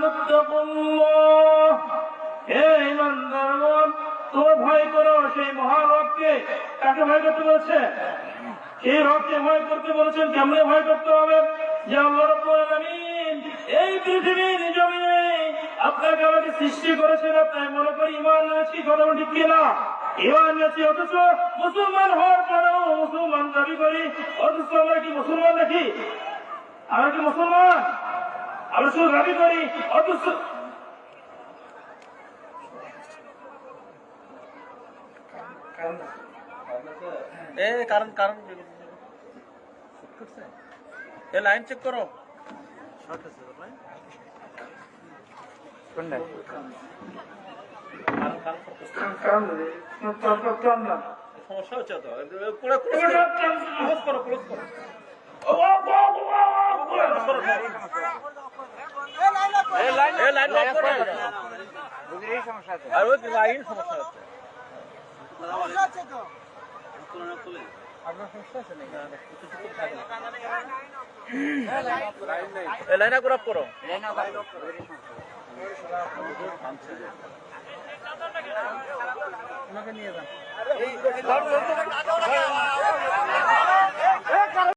ইত্তাকুল্লাহ, হে ঈমানদারগণ, তোমরা ভয় করো সেই মহান রবকে। কাকে ভয় করতে বলছে? সেই রবকে ভয় করতে বলেছেন। কেমনে ভয় করতে হবে? যে আল্লাহ রাব্বুল আলামিন এই পৃথিবীর জমিনে আপনাকে আমাকে সৃষ্টি করেছেন, আপনার মনে করি ঈমান এনেছি, কথা ঠিক কিনা? ঈমান এনেছি, অথচ মুসলমান হওয়ার পরেও মুসলমান দাবি করি, অথচ আমরা কি মুসলমান নাকি? আমরা কি মুসলমান? আমরা শুধু দাবি করি, অথচ লাইন চেক করো। সমস্যা হচ্ছে তো, ক্লোজ করো, ক্লোজ করো। লাইন লক করো। আর ওই লাইন সমস্যা হচ্ছে। লাইনা গ্রাফ করো। নিয়ে যান।